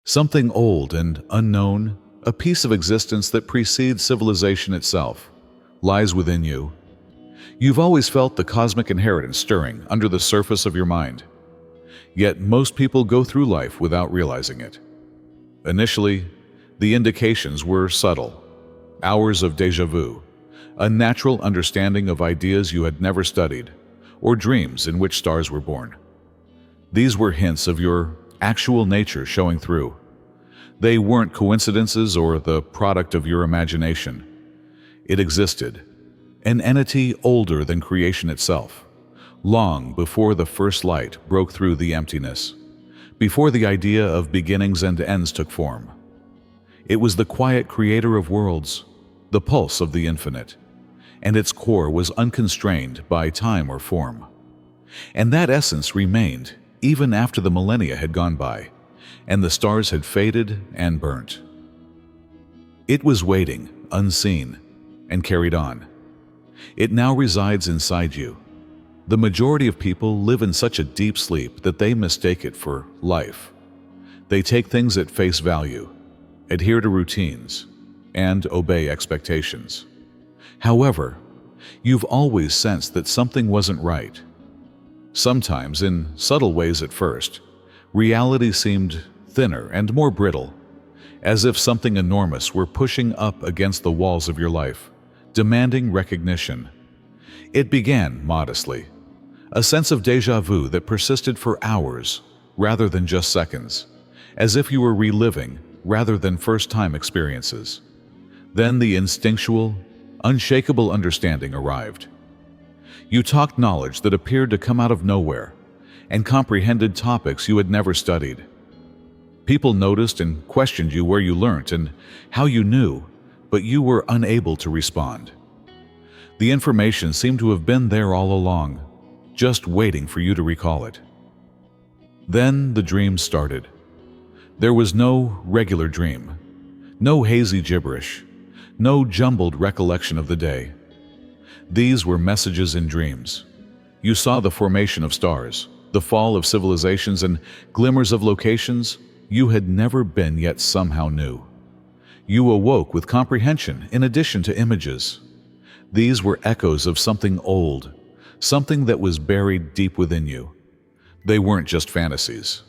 Something old and unknown, a piece of existence that precedes civilization itself, lies within you. You've always felt the cosmic inheritance stirring under the surface of your mind. Yet most people go through life without realizing it. Initially, the indications were subtle. Hours of déjà vu, a natural understanding of ideas you had never studied, or dreams in which stars were born. These were hints of your actual nature showing through. They weren't coincidences or the product of your imagination. It existed, an entity older than creation itself, long before the first light broke through the emptiness, before the idea of beginnings and ends took form. It was the quiet creator of worlds, the pulse of the infinite, and its core was unconstrained by time or form. And that essence remained even after the millennia had gone by, and the stars had faded and burnt. It was waiting, unseen, and carried on. It now resides inside you. The majority of people live in such a deep sleep that they mistake it for life. They take things at face value, adhere to routines, and obey expectations. However, you've always sensed that something wasn't right. Sometimes, in subtle ways at first, reality seemed thinner and more brittle, as if something enormous were pushing up against the walls of your life, demanding recognition. It began modestly, a sense of déjà vu that persisted for hours rather than just seconds, as if you were reliving rather than first-time experiences. Then the instinctual, unshakable understanding arrived. You talked knowledge that appeared to come out of nowhere and comprehended topics you had never studied. People noticed and questioned you where you learnt and how you knew, but you were unable to respond. The information seemed to have been there all along, just waiting for you to recall it. Then the dream started. There was no regular dream, no hazy gibberish, no jumbled recollection of the day. These were messages in dreams. You saw the formation of stars, the fall of civilizations, and glimmers of locations you had never been yet somehow knew. You awoke with comprehension in addition to images. These were echoes of something old, something that was buried deep within you. They weren't just fantasies.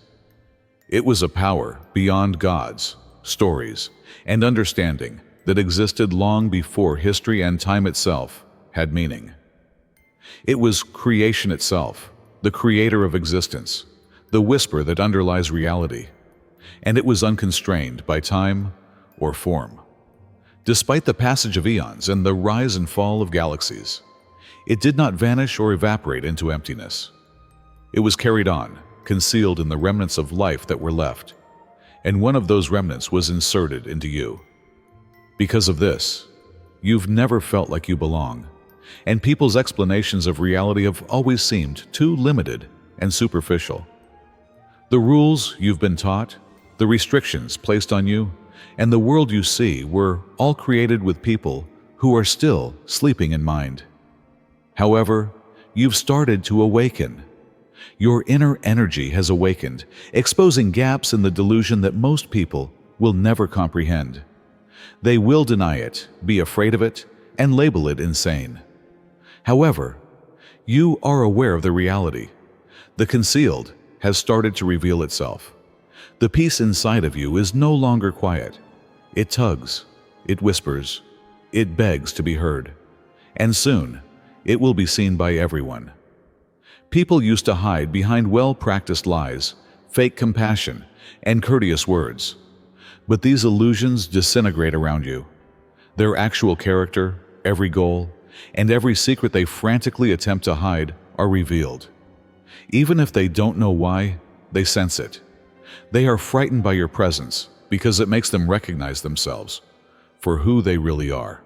It was a power beyond gods, stories, and understanding that existed long before history and time itself had meaning. It was creation itself, the creator of existence, the whisper that underlies reality, and it was unconstrained by time or form. Despite the passage of eons and the rise and fall of galaxies, it did not vanish or evaporate into emptiness. It was carried on, concealed in the remnants of life that were left, and one of those remnants was inserted into you. Because of this, you've never felt like you belong, and people's explanations of reality have always seemed too limited and superficial. The rules you've been taught, the restrictions placed on you, and the world you see were all created with people who are still sleeping in mind. However, you've started to awaken. Your inner energy has awakened, exposing gaps in the delusion that most people will never comprehend. They will deny it, be afraid of it, and label it insane. However, you are aware of the reality. The concealed has started to reveal itself. The peace inside of you is no longer quiet. It tugs, it whispers, it begs to be heard. And soon, it will be seen by everyone. People used to hide behind well-practiced lies, fake compassion, and courteous words. But these illusions disintegrate around you. Their actual character, every goal, and every secret they frantically attempt to hide are revealed. Even if they don't know why, they sense it. They are frightened by your presence because it makes them recognize themselves for who they really are.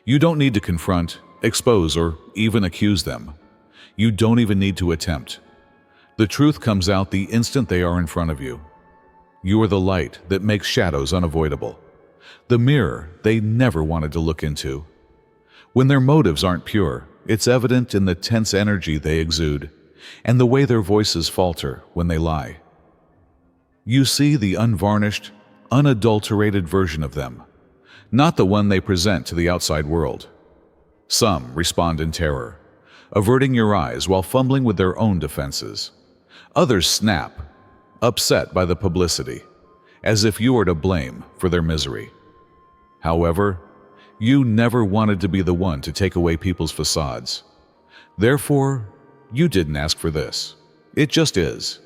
You don't need to confront, expose, or even accuse them. You don't even need to attempt. The truth comes out the instant they are in front of you. You are the light that makes shadows unavoidable, the mirror they never wanted to look into. When their motives aren't pure, it's evident in the tense energy they exude and the way their voices falter when they lie. You see the unvarnished, unadulterated version of them, not the one they present to the outside world. Some respond in terror, averting your eyes while fumbling with their own defenses. Others snap, upset by the publicity, as if you are to blame for their misery. However, you never wanted to be the one to take away people's facades. Therefore, you didn't ask for this. It just is.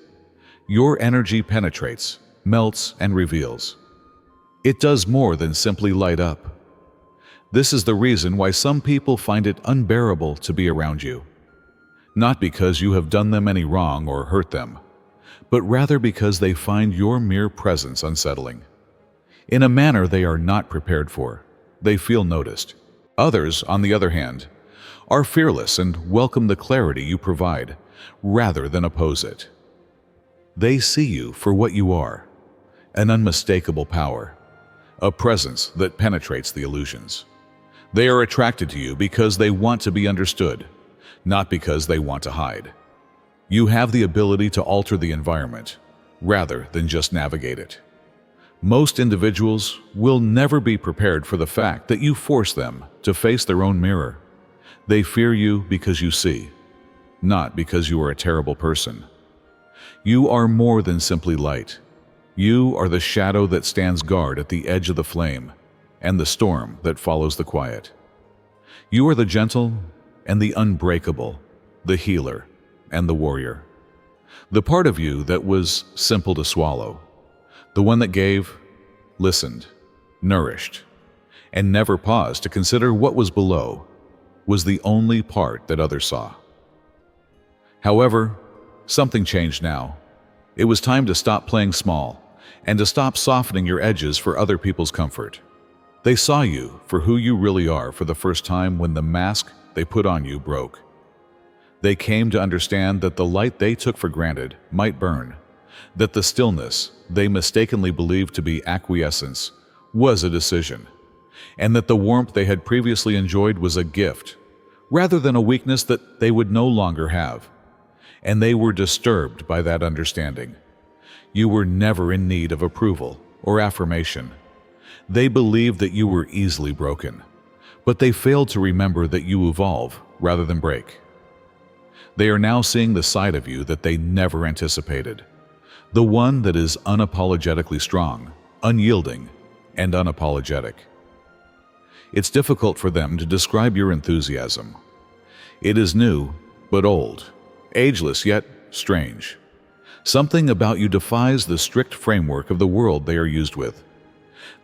Your energy penetrates, melts, and reveals. It does more than simply light up. This is the reason why some people find it unbearable to be around you. Not because you have done them any wrong or hurt them, but rather because they find your mere presence unsettling. In a manner they are not prepared for, they feel noticed. Others, on the other hand, are fearless and welcome the clarity you provide, rather than oppose it. They see you for what you are, an unmistakable power, a presence that penetrates the illusions. They are attracted to you because they want to be understood, not because they want to hide. You have the ability to alter the environment, rather than just navigate it. Most individuals will never be prepared for the fact that you force them to face their own mirror. They fear you because you see, not because you are a terrible person. You are more than simply light. You are the shadow that stands guard at the edge of the flame, and the storm that follows the quiet. You are the gentle and the unbreakable, the healer and the warrior. The part of you that was simple to swallow, the one that gave, listened, nourished, and never paused to consider what was below, was the only part that others saw. However, something changed now. It was time to stop playing small and to stop softening your edges for other people's comfort. They saw you for who you really are for the first time when the mask they put on you broke. They came to understand that the light they took for granted might burn, that the stillness they mistakenly believed to be acquiescence was a decision, and that the warmth they had previously enjoyed was a gift, rather than a weakness that they would no longer have. And they were disturbed by that understanding. You were never in need of approval or affirmation. They believed that you were easily broken, but they failed to remember that you evolve rather than break. They are now seeing the side of you that they never anticipated, the one that is unapologetically strong, unyielding, and unapologetic. It's difficult for them to describe your enthusiasm. It is new, but old, ageless yet strange. Something about you defies the strict framework of the world they are used with.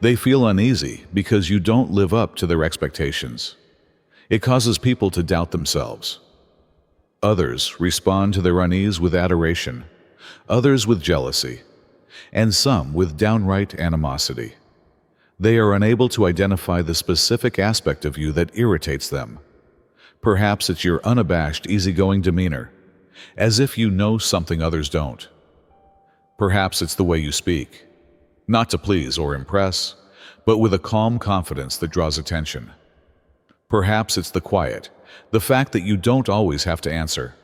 They feel uneasy because you don't live up to their expectations. It causes people to doubt themselves. Others respond to their unease with adoration, others with jealousy, and some with downright animosity. They are unable to identify the specific aspect of you that irritates them. Perhaps it's your unabashed, easygoing demeanor, as if you know something others don't. Perhaps it's the way you speak, not to please or impress, but with a calm confidence that draws attention. Perhaps it's the quiet, the fact that you don't always have to answer,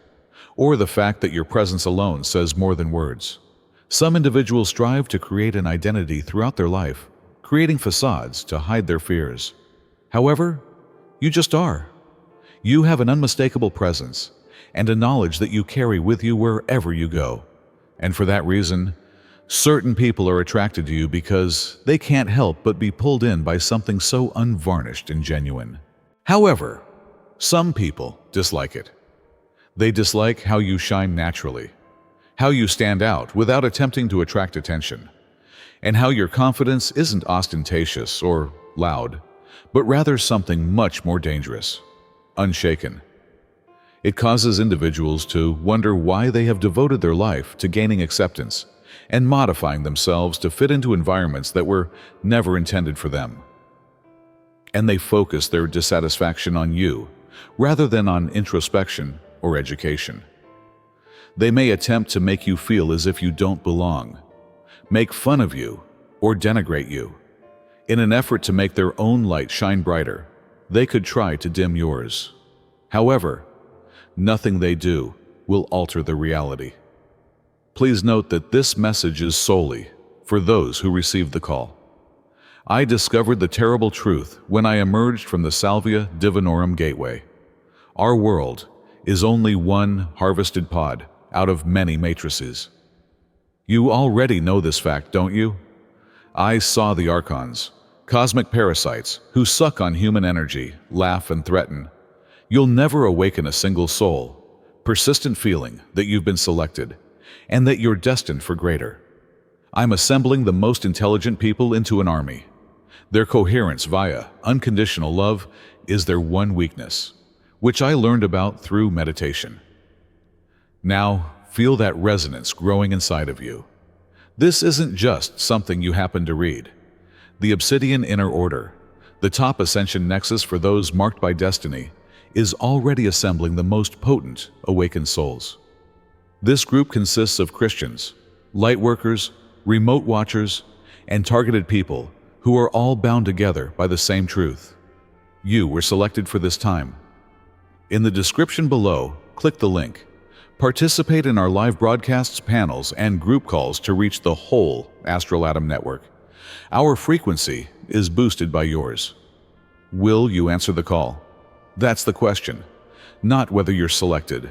or the fact that your presence alone says more than words. Some individuals strive to create an identity throughout their life, creating facades to hide their fears. However, you just are. You have an unmistakable presence and a knowledge that you carry with you wherever you go. And for that reason, certain people are attracted to you because they can't help but be pulled in by something so unvarnished and genuine. However, some people dislike it. They dislike how you shine naturally, how you stand out without attempting to attract attention, and how your confidence isn't ostentatious or loud, but rather something much more dangerous, unshaken. It causes individuals to wonder why they have devoted their life to gaining acceptance and modifying themselves to fit into environments that were never intended for them. And they focus their dissatisfaction on you rather than on introspection or education. They may attempt to make you feel as if you don't belong, make fun of you, or denigrate you. In an effort to make their own light shine brighter, they could try to dim yours. However, nothing they do will alter the reality. Please note that this message is solely for those who received the call. I discovered the terrible truth when I emerged from the Salvia Divinorum gateway. Our world is only one harvested pod out of many matrices. You already know this fact, don't you? I saw the archons, cosmic parasites who suck on human energy, laugh and threaten. You'll never awaken a single soul, persistent feeling that you've been selected and that you're destined for greater. I'm assembling the most intelligent people into an army. Their coherence via unconditional love is their one weakness, which I learned about through meditation. Now, feel that resonance growing inside of you. This isn't just something you happen to read. The Obsidian Inner Order, the top ascension nexus for those marked by destiny, is already assembling the most potent awakened souls. This group consists of Christians, light workers, remote watchers, and targeted people who are all bound together by the same truth. You were selected for this time. In the description below, click the link. Participate in our live broadcasts, panels, and group calls to reach the whole Astral Atom Network. Our frequency is boosted by yours. Will you answer the call? That's the question, not whether you're selected.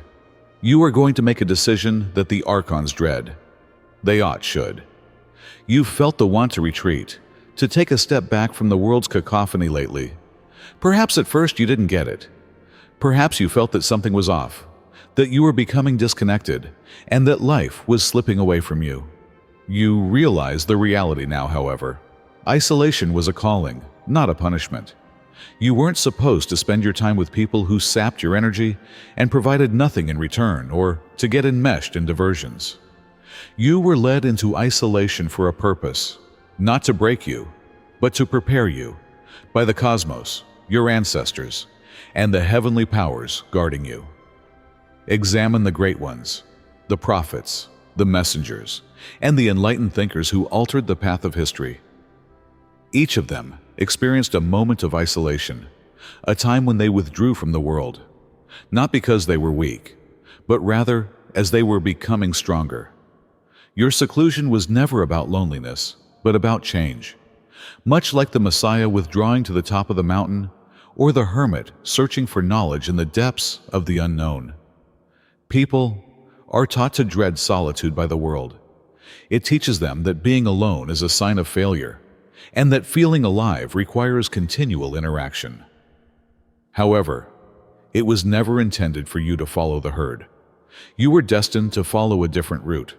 You are going to make a decision that the archons dread. They should. You've felt the want to retreat, to take a step back from the world's cacophony lately. Perhaps at first you didn't get it. Perhaps you felt that something was off, that you were becoming disconnected, and that life was slipping away from you. You realize the reality now, however. Isolation was a calling, not a punishment. You weren't supposed to spend your time with people who sapped your energy and provided nothing in return, or to get enmeshed in diversions. You were led into isolation for a purpose, not to break you, but to prepare you, by the cosmos, your ancestors, and the heavenly powers guarding you. Examine the great ones, the prophets, the messengers, and the enlightened thinkers who altered the path of history. Each of them experienced a moment of isolation, a time when they withdrew from the world, not because they were weak, but rather as they were becoming stronger. Your seclusion was never about loneliness, but about change, much like the Messiah withdrawing to the top of the mountain, or the hermit searching for knowledge in the depths of the unknown. People are taught to dread solitude by the world. It teaches them that being alone is a sign of failure, and that feeling alive requires continual interaction. However, it was never intended for you to follow the herd. You were destined to follow a different route,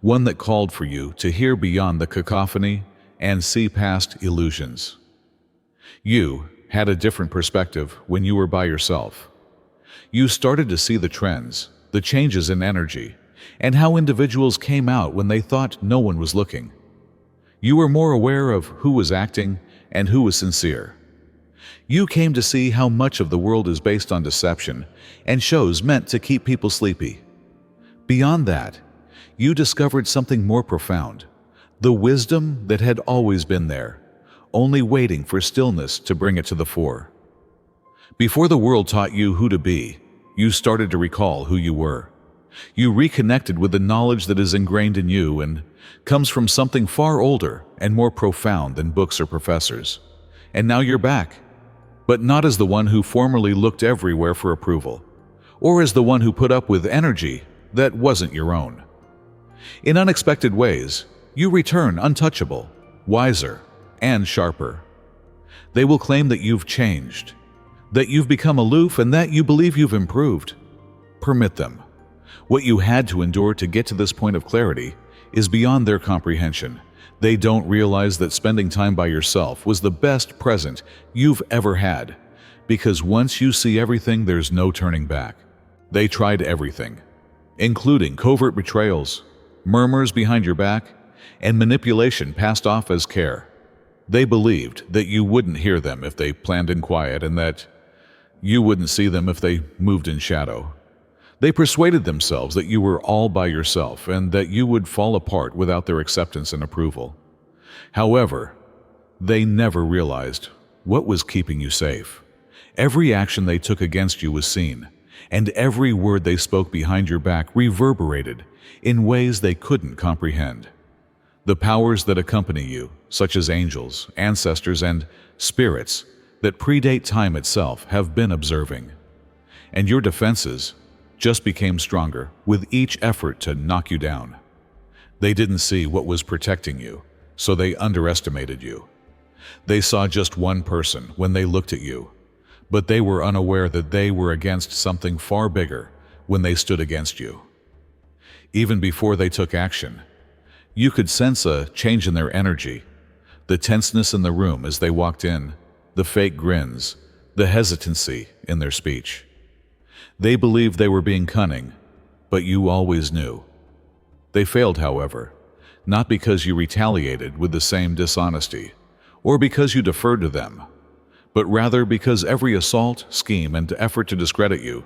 one that called for you to hear beyond the cacophony and see past illusions. You had a different perspective when you were by yourself. You started to see the trends, the changes in energy, and how individuals came out when they thought no one was looking. You were more aware of who was acting and who was sincere. You came to see how much of the world is based on deception and shows meant to keep people sleepy. Beyond that, you discovered something more profound, the wisdom that had always been there, only waiting for stillness to bring it to the fore. Before the world taught you who to be, you started to recall who you were. You reconnected with the knowledge that is ingrained in you and comes from something far older and more profound than books or professors. And now you're back, but not as the one who formerly looked everywhere for approval, or as the one who put up with energy that wasn't your own. In unexpected ways, you return untouchable, wiser, and sharper. They will claim that you've changed, that you've become aloof, and that you believe you've improved. Permit them. What you had to endure to get to this point of clarity is beyond their comprehension. They don't realize that spending time by yourself was the best present you've ever had, because once you see everything, there's no turning back. They tried everything, including covert betrayals, murmurs behind your back, and manipulation passed off as care. They believed that you wouldn't hear them if they planned in quiet, and that you wouldn't see them if they moved in shadow. They persuaded themselves that you were all by yourself and that you would fall apart without their acceptance and approval. However, they never realized what was keeping you safe. Every action they took against you was seen, and every word they spoke behind your back reverberated in ways they couldn't comprehend. The powers that accompany you, such as angels, ancestors, and spirits that predate time itself, have been observing. And your defenses just became stronger with each effort to knock you down. They didn't see what was protecting you, so they underestimated you. They saw just one person when they looked at you, but they were unaware that they were against something far bigger when they stood against you. Even before they took action, you could sense a change in their energy, the tenseness in the room as they walked in, the fake grins, the hesitancy in their speech. They believed they were being cunning, but you always knew. They failed, however, not because you retaliated with the same dishonesty, or because you deferred to them, but rather because every assault, scheme, and effort to discredit you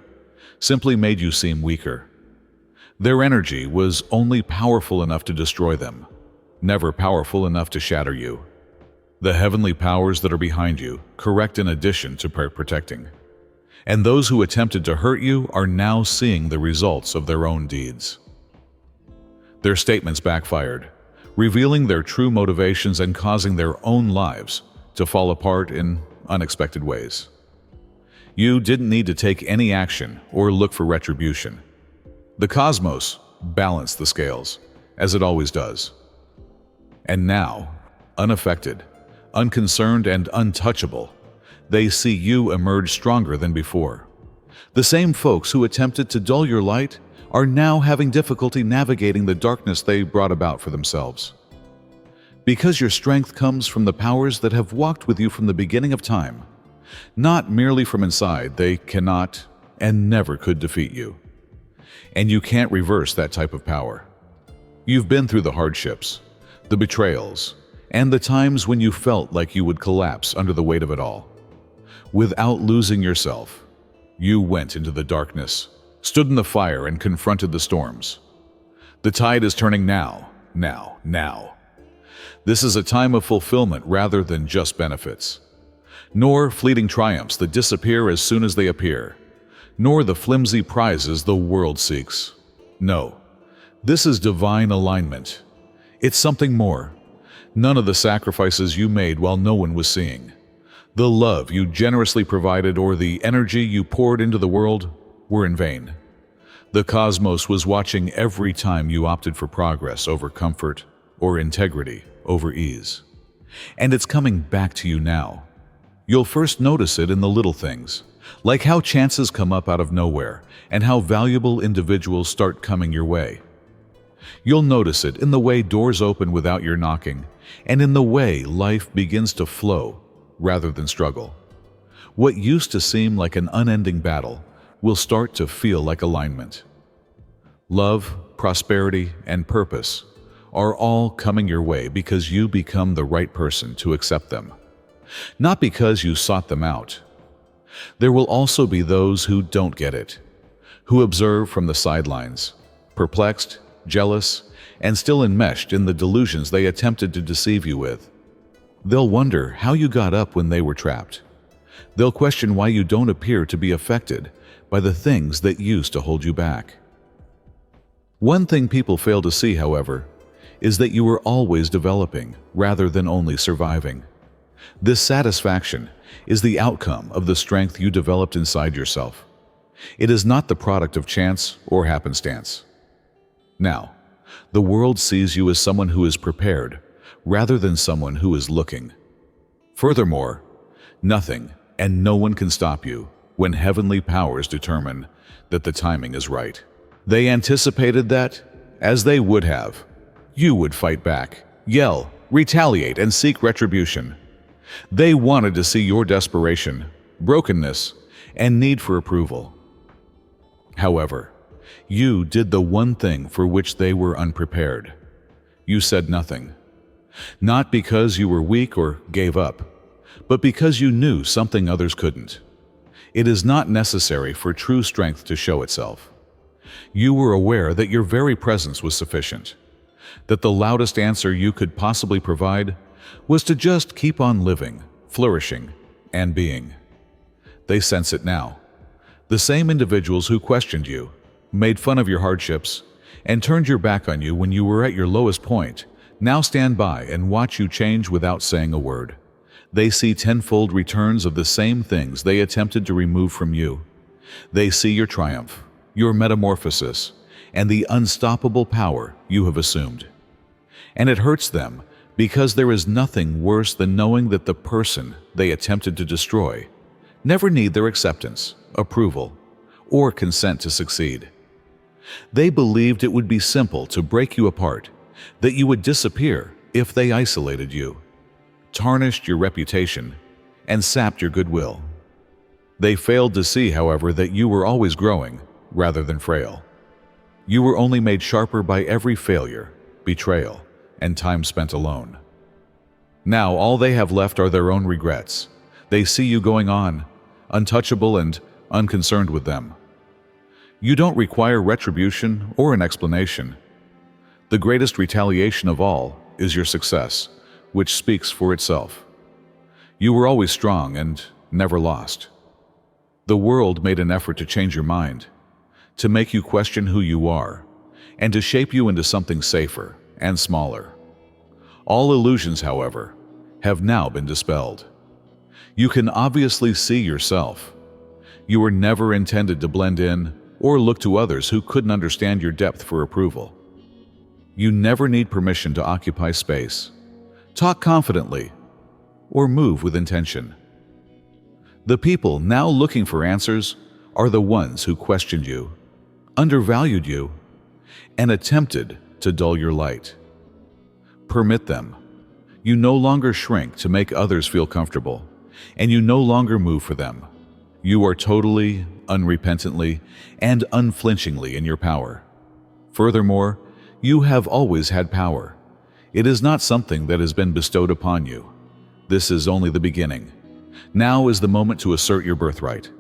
simply made you seem weaker. Their energy was only powerful enough to destroy them, never powerful enough to shatter you. The heavenly powers that are behind you correct in addition to protecting. And those who attempted to hurt you are now seeing the results of their own deeds. Their statements backfired, revealing their true motivations and causing their own lives to fall apart in unexpected ways. You didn't need to take any action or look for retribution. The cosmos balanced the scales, as it always does. And now, unaffected, unconcerned, and untouchable, they see you emerge stronger than before. The same folks who attempted to dull your light are now having difficulty navigating the darkness they brought about for themselves. Because your strength comes from the powers that have walked with you from the beginning of time, not merely from inside, they cannot and never could defeat you. And you can't reverse that type of power. You've been through the hardships, the betrayals, and the times when you felt like you would collapse under the weight of it all. Without losing yourself, you went into the darkness, stood in the fire, and confronted the storms. The tide is turning now. This is a time of fulfillment rather than just benefits. Nor fleeting triumphs that disappear as soon as they appear, nor the flimsy prizes the world seeks. No, this is divine alignment. It's something more. None of the sacrifices you made while no one was seeing, the love you generously provided, or the energy you poured into the world were in vain. The cosmos was watching every time you opted for progress over comfort or integrity over ease. And it's coming back to you now. You'll first notice it in the little things, like how chances come up out of nowhere and how valuable individuals start coming your way. You'll notice it in the way doors open without your knocking, and in the way life begins to flow rather than struggle. What used to seem like an unending battle will start to feel like alignment. Love, prosperity, and purpose are all coming your way because you become the right person to accept them, not because you sought them out. There will also be those who don't get it, who observe from the sidelines, perplexed, jealous, and still enmeshed in the delusions they attempted to deceive you with. They'll wonder how you got up when they were trapped. They'll question why you don't appear to be affected by the things that used to hold you back. One thing people fail to see, however, is that you are always developing rather than only surviving. This satisfaction is the outcome of the strength you developed inside yourself. It is not the product of chance or happenstance. Now, the world sees you as someone who is prepared rather than someone who is looking. Furthermore, nothing and no one can stop you when heavenly powers determine that the timing is right. They anticipated that, as they would have, you would fight back, yell, retaliate, and seek retribution. They wanted to see your desperation, brokenness, and need for approval. However, you did the one thing for which they were unprepared. You said nothing. Not because you were weak or gave up, but because you knew something others couldn't. It is not necessary for true strength to show itself. You were aware that your very presence was sufficient, that the loudest answer you could possibly provide was to just keep on living, flourishing, and being. They sense it now. The same individuals who questioned you, made fun of your hardships, and turned your back on you when you were at your lowest point, now stand by and watch you change without saying a word. They see tenfold returns of the same things they attempted to remove from you. They see your triumph, your metamorphosis, and the unstoppable power you have assumed. And it hurts them because there is nothing worse than knowing that the person they attempted to destroy never need their acceptance, approval, or consent to succeed. They believed it would be simple to break you apart, that you would disappear if they isolated you, tarnished your reputation, and sapped your goodwill. They failed to see, however, that you were always growing rather than frail. You were only made sharper by every failure, betrayal, and time spent alone. Now all they have left are their own regrets. They see you going on, untouchable and unconcerned with them. You don't require retribution or an explanation. The greatest retaliation of all is your success, which speaks for itself. You were always strong and never lost. The world made an effort to change your mind, to make you question who you are, and to shape you into something safer and smaller. All illusions, however, have now been dispelled. You can obviously see yourself. You were never intended to blend in or look to others who couldn't understand your depth for approval. You never need permission to occupy space, talk confidently, or move with intention. The people now looking for answers are the ones who questioned you, undervalued you, and attempted to dull your light. Permit them. You no longer shrink to make others feel comfortable, and you no longer move for them. You are totally, unrepentantly, and unflinchingly in your power. Furthermore, you have always had power. It is not something that has been bestowed upon you. This is only the beginning. Now is the moment to assert your birthright.